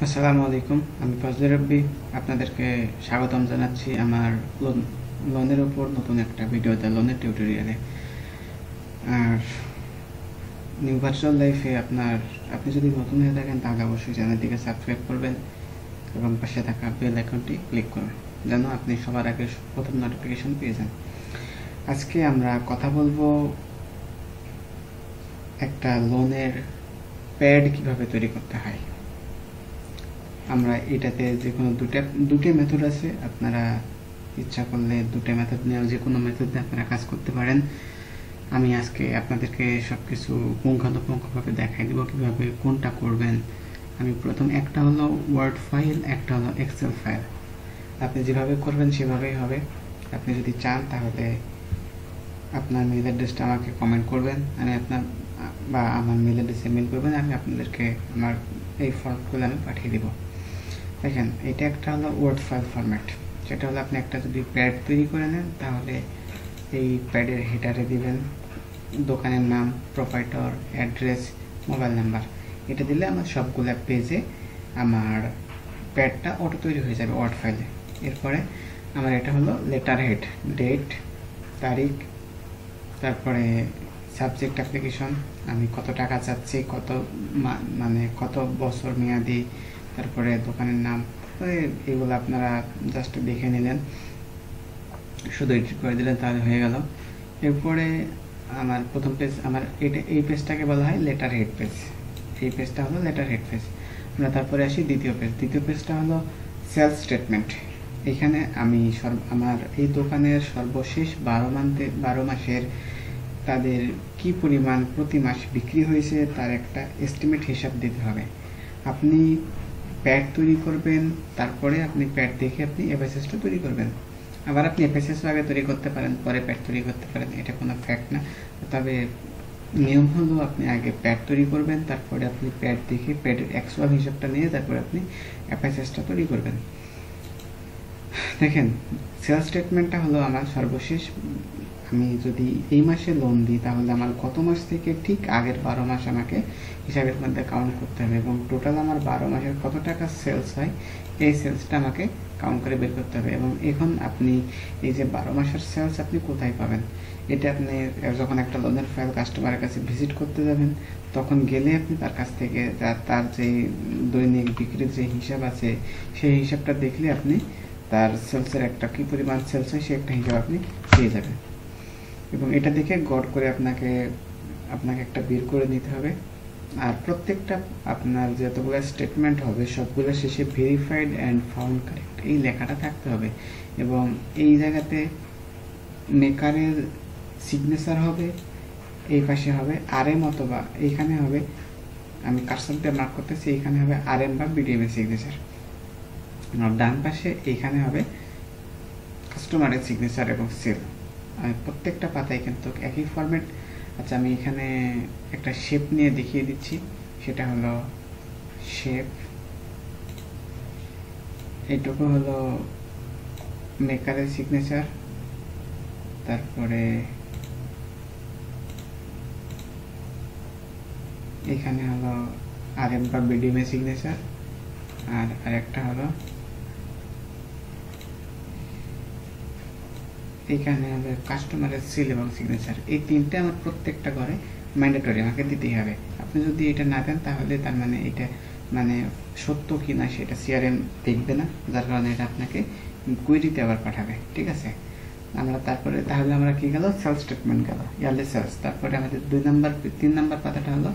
আসসালামু আলাইকুম, আমি ফজলে রব্বি। আপনাদেরকে স্বাগতম জানাচ্ছি আমার লোনের উপর নতুন একটা ভিডিওতে, লোনের টিউটোরিয়ালে। আর নিউ ভার্চুয়াল লাইফে আপনি যদি নতুন হয়ে থাকেন তাহলে অবশ্যই চ্যানেলটিকে সাবস্ক্রাইব করবেন এবং পাশে থাকা বেল আইকনটি ক্লিক করবেন যেন আপনি সবার আগে প্রথম নোটিফিকেশন পেয়ে যান। আজকে আমরা কথা বলবো একটা লোনের প্যাড কিভাবে তৈরি করতে হয়। আমরা এটাতে যে কোনো দুটো মেথড আছে, আপনারা ইচ্ছা করলে দুটো মেথড নিয়ে যে কোনো মেথড দিয়ে আপনারা কাজ করতে পারেন। আমি আজকে আপনাদেরকে সব কিছু পুঙ্খানুপুঙ্খভাবে দেখাই দিব কিভাবে কোনটা করবেন। আমি প্রথম একটা হলো ওয়ার্ড ফাইল, একটা হলো এক্সেল ফাইল। আপনি যেভাবে করবেন সেভাবেই হবে। আপনি যদি চান তাহলে আপনার মেল অ্যাড্রেসটা আমাকে কমেন্ট করবেন, আমি আমার মেল অ্যাড্রেসে মেল করবেন, আমি আপনাদেরকে আমার এই ফর্মগুলো আমি পাঠিয়ে দেবো। দেখেন, এটা একটা হলো ওয়ার্ড ফাইল ফরম্যাট। সেটা হলো আপনি একটা যদি প্যাড তৈরি করে নেন তাহলে এই প্যাডের হেডারে দিবেন দোকানের নাম, প্রোপাইটর, অ্যাড্রেস, মোবাইল নাম্বার। এটা দিলে আমার সবগুলো পেজে আমার প্যাডটা অটো তৈরি হয়ে যাবে ওয়ার্ড ফাইলে। এরপরে আমার এটা হলো লেটার হেড, ডেট, তারিখ, তারপরে সাবজেক্ট অ্যাপ্লিকেশন, আমি কত টাকা চাচ্ছি, কত বছর মেয়াদি, তারপরে দোকানের নাম। এগুলো আপনারা জাস্ট দেখে নিলেন, শুধু এডিট করে দিলেন তাহলে হয়ে গেল। এরপরে আমার প্রথম পেজ, এই পেজটাকে বলা হয় লেটার হেড পেজ। এই পেজটা হলো লেটার হেড পেজ। আমরা তারপরে আসি দ্বিতীয় পেজটা হলো সেলস স্টেটমেন্ট। এখানে আমি আমার এই দোকানের সর্বশেষ 12 মাসের তাদের কি পরিমাণ প্রতি মাস বিক্রি হয়েছে তার একটা এস্টিমেট হিসাব দিতে হবে। আপনি প্যাড তৈরি করবেন, তারপরে আপনি প্যাড দেখে আপনি এফএসএসটা তৈরি করবেন। আবার আপনি এফএসএসও আগে তৈরি করতে পারেন, পরে প্যাড তৈরি করতে পারেন, এটা কোনো ফ্যাক্ট না। তবে নিয়ম হলো আপনি আগে প্যাড তৈরি করবেন, তারপরে আপনি প্যাড দেখে প্যাডের অ্যাকচুয়াল হিসাবটা নিয়ে তারপরে আপনি এফএসএসটা তৈরি করবেন। দেখেন, সেলস স্টেটমেন্টটা হলো আমার সর্বশেষ। আমি যদি এই মাসে লোন দিই তাহলে আমার গত মাস থেকে ঠিক আগের 12 মাস আমাকে হিসাবের মধ্যে কাউন্ট করতে হবে এবং টোটাল আমার 12 মাসের কত টাকা সেলস হয় এই সেলসটা আমাকে কাউন্ট করে বের করতে হবে। এবং এখন আপনি এই যে 12 মাসের সেলস আপনি কোথায় পাবেন, এটা আপনি যখন একটা লোনের ফাইল কাস্টমারের কাছে ভিজিট করতে যাবেন তখন গেলে আপনি তার কাছ থেকে তার যে দৈনিক বিক্রির যে হিসাব আছে সেই হিসাবটা দেখলে আপনি তার সেলসের একটা কি পরিমাণ সেলস হয় সে একটা হিসাব আপনি পেয়ে যাবেন। এবং এটা দেখে গড় করে আপনাকে একটা বের করে নিতে হবে। আর প্রত্যেকটা আপনার যতগুলো স্টেটমেন্ট হবে সবগুলো শেষে ভেরিফাইড অ্যান্ড ফাউন্ড কারেক্ট এই লেখাটা থাকতে হবে। এবং এই জায়গাতে মেকারের সিগনেচার হবে, এই পাশে হবে আরএম অথবা এইখানে হবে, আমি কার্সর দিয়ে মার্ক করতেছি, এইখানে হবে আরএম বা বিডিএম এর সিগনেচার। আর ডান পাশে এইখানে হবে কাস্টমারের সিগনেচার এবং সেল। প্রত্যেকটা পাতায় কিন্তু একই ফরম্যাট। আচ্ছা, আমি এখানে একটা শেপ নিয়ে দেখিয়ে দিচ্ছি, সেটা হলো শেপ। এইটুকু হলো মেকারের সিগনেচার, তারপরে এখানে হলো আরএম বা বিডিএম এর সিগনেচার, আর আরেকটা হলো এখানে হবে কাস্টমারের সিল এবং সিগনেচার। এই তিনটে আমার প্রত্যেকটা ঘরে ম্যান্ডেটরি, আমাকে দিতেই হবে। আপনি যদি এটা না দেন তাহলে তার মানে এটা সত্য কি না সেটা সিআরএম দেখবে না, যার কারণে এটা আপনাকে কুইরিতে আবার পাঠাবে। ঠিক আছে, তাহলে আমরা কি গেল, সেলস স্টেটমেন্ট গেল, ইয়ারলি সেলস। তারপরে আমাদের 3 নাম্বার পাতাটা হলো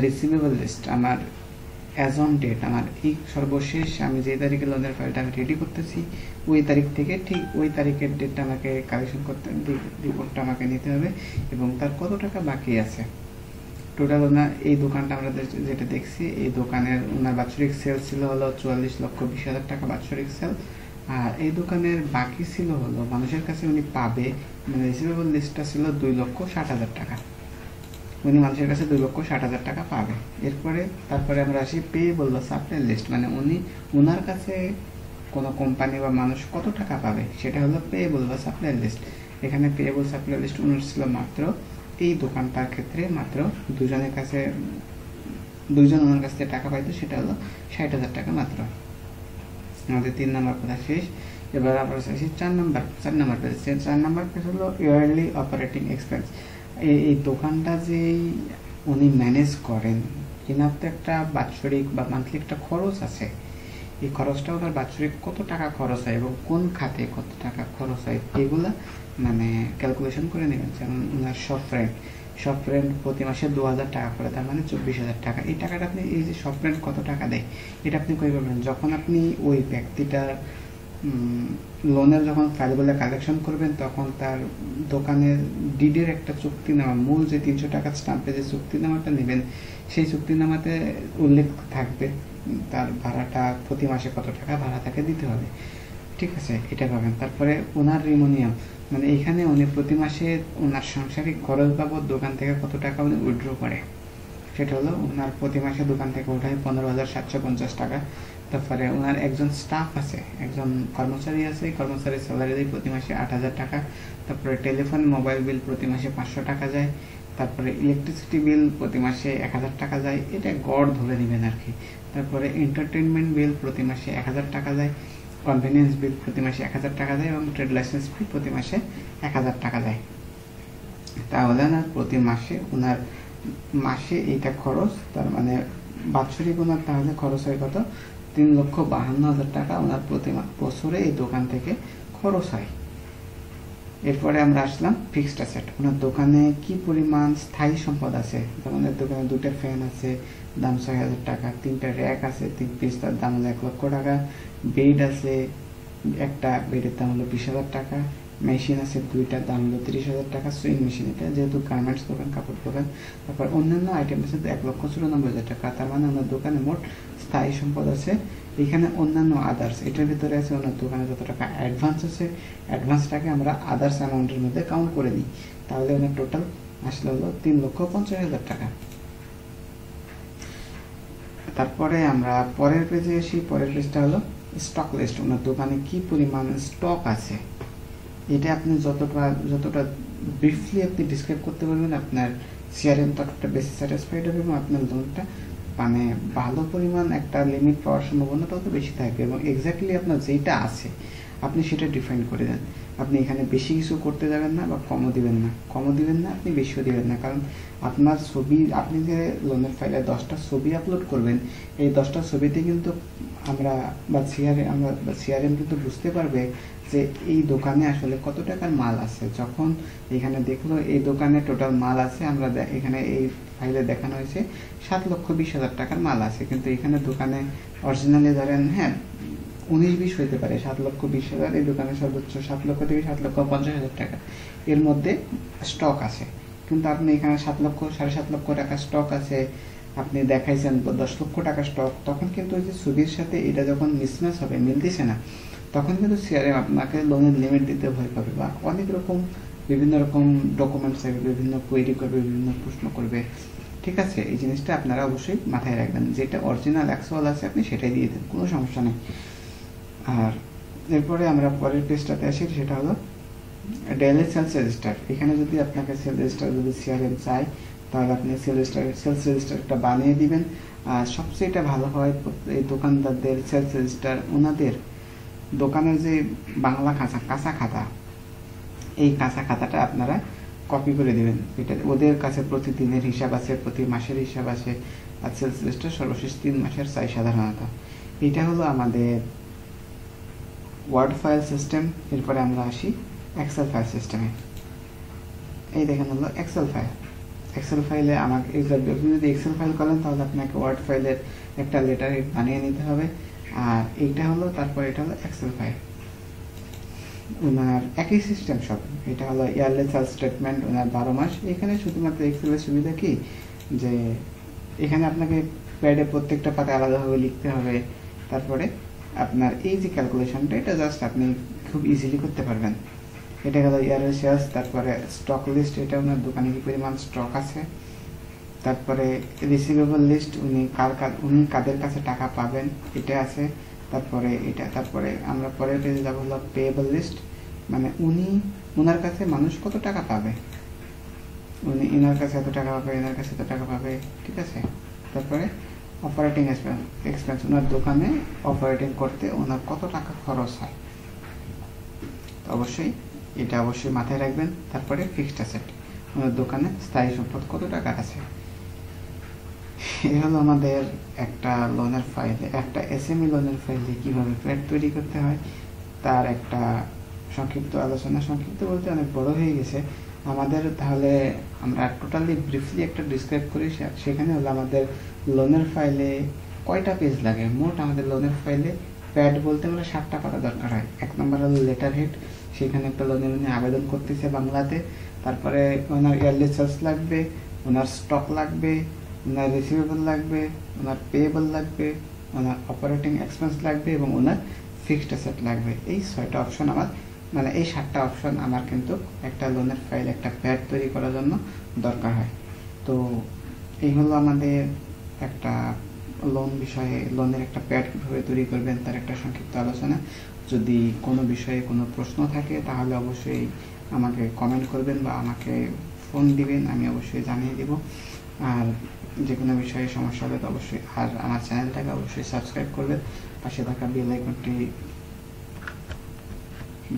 রিসিভেবল লিস্ট। আমার অ্যাজ অন ডেট, আমার এই সর্বশেষ আমি যে তারিখে লোনের ফাইলটা আমি রেডি করতেছি ওই তারিখ থেকে ঠিক ওই তারিখের ডেটটা আমাকে কালেকশন করতে, রিপোর্টটা আমাকে নিতে হবে এবং তার কত টাকা বাকি আছে টোটাল। ওনার এই দোকানটা আমরা যেটা দেখছি, এই দোকানের ওনার বাৎসরিক সেল ছিল হলো 44,20,000 টাকা বাৎসরিক সেল। আর এই দোকানের বাকি ছিল হলো মানুষের কাছে উনি পাবে, মানে রিসিভেবল লিস্টটা ছিল 2,60,000 টাকা। উনি মানুষের কাছে 2,60,000 টাকা পাবে। তারপরে আমরা আসি পেয়েবল বা সাপ্লাই লিস্ট, মানে ওনার কাছে কোনো কোম্পানি বা মানুষ কত টাকা পাবে সেটা হলো পেয়েবল বা সাপ্লাই লিস্ট। এখানে পেয়েবল সাপ্লাই লিস্ট ওনার ছিল মাত্র এই দোকানটার ক্ষেত্রে মাত্র দুজনের কাছে দুইজন ওনার কাছ থেকে টাকা পাইতো, সেটা হলো 60,000 টাকা মাত্র। আমাদের 3 নম্বর কথা শেষ। এবার আমরা আসি 4 নম্বর পেজ। 4 নম্বর পেজ হলো ইয়ারলি অপারেটিং এক্সপেন্স। এই দোকানটা যে উনি ম্যানেজ করেন, এনার তো একটা বাৎসরিক বা মান্থলি একটা খরচ আছে। এই খরচটা ওনার বাৎসরিক কত টাকা খরচ হয় এবং কোন খাতে কত টাকা খরচ হয় এগুলা মানে ক্যালকুলেশন করে নেবেন। যেমন ওনার শপ রেন্ট প্রতি মাসে 2,000 টাকা করে, তার মানে 24,000 টাকা। এই টাকাটা আপনি, এই যে শপ রেন্ট কত টাকা দেয় এটা আপনি কই পাবেন? যখন আপনি ওই ব্যক্তিটার লোনের যখন ফাইলগুলো কালেকশন করবেন, তখন তার দোকানের ডিডের একটা চুক্তিনামা, মূল যে 300 টাকা স্টাম্পে যে চুক্তিনামাটা নেবেন, সেই চুক্তিনামাতে উল্লেখ থাকবে তার ভাড়াটা প্রতি মাসে কত টাকা ভাড়া তাকে দিতে হবে। ঠিক আছে, এটা পাবেন। তারপরে ওনার রিমোনিয়াম, মানে এইখানে উনি প্রতি মাসে ওনার সাংসারিক খরচ বাবদ দোকান থেকে কত টাকা উনি উইথড্র করে, সেটা হলো ওনার প্রতি মাসে দোকান থেকে ওঠায় 15,750 টাকা। তারপরে ওনার একজন স্টাফ আছে, একজন কর্মচারী আছে, কর্মচারীর স্যালারি দেয় প্রতি মাসে 8,000 টাকা। তারপরে টেলিফোন মোবাইল বিল প্রতি মাসে 500 টাকা যায়। তারপরে ইলেকট্রিসিটি বিল প্রতি মাসে 1,000 টাকা যায়, এটা গড় ধরে নেবেন আর কি। তারপরে এন্টারটেনমেন্ট বিল প্রতি মাসে 1,000 টাকা যায়, কনভেনিয়েন্স বিল প্রতি মাসে 1,000 টাকা যায় এবং ট্রেড লাইসেন্স ফি প্রতি মাসে 1,000 টাকা যায়। তাহলে না প্রতি মাসে ওনার এইটা খরচ, তার মানে বাৎসরিক ওনার তাহলে খরচ হয় কত? 3,52,000 টাকা ওনার প্রতি বছরে এই দোকান থেকে খরচ হয়। এরপরে আমরা আসলাম ফিক্সড অ্যাসেট। ওনার দোকানে কি পরিমাণ স্থায়ী সম্পদ আছে? যেমন দোকানে 2টা ফ্যান আছে, দাম 6,000 টাকা, 3টা র্যাক আছে 3 পিস, তার দাম হলো 1 লক্ষ টাকা, বেড আছে একটা, বেডের দাম হলো 20,000 টাকা, মেশিন আছে 2টা, দাম হলো 30,000 টাকা, সুইং মেশিন, এটা যেহেতু গার্মেন্টস দোকান, কাপড় দোকান। তারপর অন্যান্য আইটেম আছে 1,94,000 টাকা। তার মানে ওনার দোকানে মোট স্থায়ী সম্পদ আছে। এখানে অন্যান্য আদার্স, এটার ভিতরে আছে ওনার দোকানে যত টাকা অ্যাডভান্স আছে, অ্যাডভান্সটাকে আমরা আদার্স অ্যামাউন্টের মধ্যে কাউন্ট করে দিই, তাহলে ওনার টোটাল আসলে হলো 3,50,000 টাকা। তারপরে আমরা পরের পেজে আসি। পরের পেজটা হলো স্টক লিস্ট। ওনার দোকানে কি পরিমাণ স্টক আছে, এটা আপনি যতটা ব্রিফলি আপনি ডিসক্রাইব করতে পারবেন, আপনার সিআরএম ততটা বেশি স্যাটিসফাইড হবে এবং আপনার লোনটা মানে ভালো পরিমাণ একটা লিমিট পাওয়ার সম্ভাবনা তত বেশি থাকবে। এবং এক্স্যাক্টলি আপনার যেটা আছে আপনি সেটা ডিফাইন করে দেন। আপনি এখানে বেশি কিছু করতে যাবেন না বা কমও দিবেন না, আপনি বেশিও দিবেন না। কারণ আপনার ছবি, আপনি যে লোনের ফাইলে 10টা ছবি আপলোড করবেন, এই 10টা ছবিতে কিন্তু আমরা সিআরএম কিন্তু বুঝতে পারবে যে এই দোকানে আসলে কত টাকার মাল আছে। যখন এখানে দেখলো এই দোকানে টোটাল মাল আছে, আমরা এখানে এই ফাইলে দেখানো হয়েছে 7,20,000 টাকার মাল আছে, কিন্তু এখানে দোকানে অরিজিনালি ধরেন 19-20 হইতে পারে, 7,20,000 এই দোকানে সর্বোচ্চ 7 লক্ষ থেকে 7,50,000 টাকা এর মধ্যে স্টক আছে। কিন্তু আপনি এখানে 7,00,000-7.5 লক্ষ টাকা স্টক আছে, আপনি দেখাইছেন 10 লক্ষ টাকা স্টক, তখন কিন্তু ওই যে ছবির সাথে এটা যখন মিসম্যাচ হবে, মিলতেছে না, তখন কিন্তু সিআরএম আপনাকে লোনের লিমিট দিতে ভয় পাবে বা অনেক রকম বিভিন্ন রকম ডকুমেন্টস থাকবে, বিভিন্ন কোয়েরি করবে, বিভিন্ন প্রশ্ন করবে। ঠিক আছে, এই জিনিসটা আপনারা অবশ্যই মাথায় রাখবেন, যেটা অরিজিনাল অ্যাকচুয়াল আছে আপনি সেটাই দিয়ে দেন, কোনো সমস্যা নেই। আর এরপরে আমরা পরের পেজটাতে আসি, সেটা হলো ডেইলি সেলস রেজিস্টার। এখানে যদি আপনাকে সেলস রেজিস্টার যদি সিআরএম চাই, তাহলে আপনি সেলস রেজিস্টারটা বানিয়ে দিবেন। আর সবচেয়ে এটা ভালো হয় এই দোকানদারদের সেলস রেজিস্টার, ওনাদের দোকানের যে বাংলা কাঁচা খাতা, এই কাঁচা খাতাটা আপনারা কপি করে দিবেন। এটা ওদের কাছে প্রতিদিনের হিসাব আছে, প্রতি মাসের হিসাব আছে, আর সেলস রেজিস্টার সর্বশেষ 3 মাসের চাই সাধারণত। এটা হলো আমাদের ওয়ার্ড ফাইল সিস্টেম। এরপরে আমরা আসি এক্সেল ফাইল সিস্টেমে। এই দেখেন হলো এক্সেল ফাইলে আমাকে আপনি যদি এক্সেল ফাইল করেন তাহলে আপনাকে ওয়ার্ড ফাইলের একটা লেটার হেড বানিয়ে নিতে হবে। আর এইটা হলো, তারপর এটা হলো এক্সেল ফাইল, ওনার একই সিস্টেম সব। এটা হলো ইয়ারলি সেলস স্টেটমেন্ট, ওনার 12 মাস। এখানে শুধুমাত্র এক্সেলের সুবিধা কি, যে এখানে আপনাকে প্যাডে প্রত্যেকটা পাতে আলাদাভাবে লিখতে হবে। তারপরে আপনার এই যে ক্যালকুলেশনটা, এটা জাস্ট আপনি খুব ইজিলি করতে পারবেন। এটা হলো ইয়ারলি সেলস। তারপরে স্টক লিস্ট, এটা ওনার দোকানে কি পরিমাণ স্টক আছে। তারপরে রিসিভেবল লিস্ট, উনি কাদের কাছে টাকা পাবেন, এটা আছে। তারপরে আমরা পরের পেজে যাবো হলো পেয়েবল লিস্ট, মানে ওনার কাছে মানুষ কত টাকা পাবে, এনার কাছে এত টাকা পাবে, এনার কাছে এত টাকা পাবে। ঠিক আছে, তারপরে অপারেটিং এক্সপেন্স, ওনার দোকানে অপারেটিং করতে ওনার কত টাকা খরচ হয়, তো অবশ্যই এটা অবশ্যই মাথায় রাখবেন। তারপরে ফিক্সড অ্যাসেট, ওনার দোকানে স্থায়ী সম্পদ কত টাকা আছে। এই হলো আমাদের একটা লোনের ফাইলে, একটা এসএমই লোনের ফাইলে কিভাবে প্যাড তৈরি করতে হয় তার একটা সংক্ষিপ্ত আলোচনা। সংক্ষিপ্ত বলতে অনেক বড় হয়ে গেছে আমাদের, তাহলে আমরা টোটালি ব্রিফলি একটা ডিসক্রাইব করি। সেখানে হলো আমাদের লোনের ফাইলে কয়টা পেজ লাগে। মোট আমাদের লোনের ফাইলে প্যাড বলতে আমরা 7টা পাতা দরকার হয়। 1 নম্বর হলো লেটার হেড, সেখানে একটা লোনের উনি আবেদন করতেছে বাংলাতে। তারপরে ওনার ইয়ারলি সেলস লাগবে, ওনার স্টক লাগবে, ওনার রিসিভেবল লাগবে, ওনার পেয়েবল লাগবে, ওনার অপারেটিং এক্সপেন্স লাগবে এবং ওনার ফিক্সড অ্যাসেট লাগবে। এই 6টা অপশন আমার, মানে এই 7টা অপশন আমার কিন্তু একটা লোনের ফাইল, একটা প্যাড তৈরি করার জন্য দরকার হয়। তো এই হলো আমাদের একটা লোন বিষয়ে, লোনের একটা প্যাড কীভাবে তৈরি করবেন তার একটা সংক্ষিপ্ত আলোচনা। যদি কোনো বিষয়ে কোনো প্রশ্ন থাকে তাহলে অবশ্যই আমাকে কমেন্ট করবেন বা আমাকে ফোন দিবেন, আমি অবশ্যই জানিয়ে দেব। আর যে কোনো বিষয়ে সমস্যা হলে তো অবশ্যই, আর আমার চ্যানেলটাকে অবশ্যই সাবস্ক্রাইব করবেন, পাশে থাকা বেল আইকনটি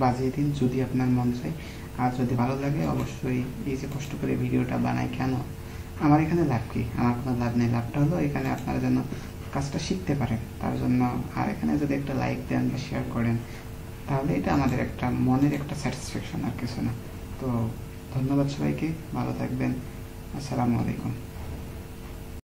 বাজিয়ে দিন যদি আপনার মন চায়। আর যদি ভালো লাগে অবশ্যই, এই যে কষ্ট করে ভিডিওটা বানাই কেন, আমার এখানে লাভ কি, আমার কোনো লাভ নেই, লাভটা হলো এখানে আপনারা যেন কাজটা শিখতে পারেন তার জন্য। আর এখানে যদি একটা লাইক দেন বা শেয়ার করেন তাহলে এটা আমাদের একটা মনের একটা স্যাটিসফ্যাকশন, আর কিছু না। তো ধন্যবাদ সবাইকে, ভালো থাকবেন, আসসালামু আলাইকুম।